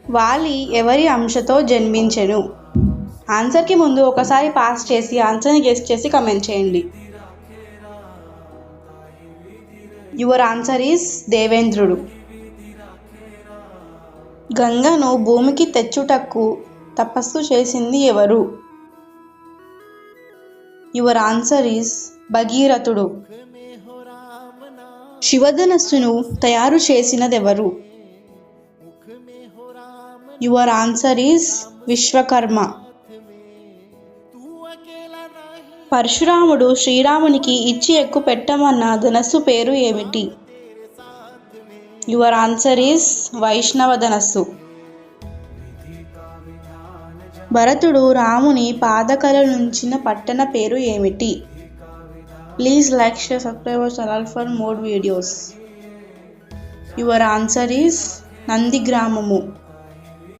వాలి ఎవరి అంశతో జన్మించెను? ఆన్సర్కి ముందు ఒకసారి పాస్ చేసి ఆన్సర్ని గెస్ చేసి కమెంట్ చేయండి. యువర్ ఆన్సర్ ఈస్ దేవేంద్రుడు. గంగను భూమికి తెచ్చుటకు తపస్సు చేసింది ఎవరు? యువర్ ఆన్సర్ ఈస్ భగీరథుడు. శివధనస్సును తయారు చేసినదెవరు? Your answer is Vishwakarma. పరశురాముడు శ్రీరామునికి ఇచ్చి ఎక్కు పెట్టమన్న ధనస్సు పేరు ఏమిటి? యువర్ ఆన్సర్ ఈస్ వైష్ణవ ధనస్సు. భరతుడు రాముని పాదకలలుంచిన పట్టణ పేరు ఏమిటి? Please like, share, subscribe our channel for more videos. Your answer is నందిగ్రామము.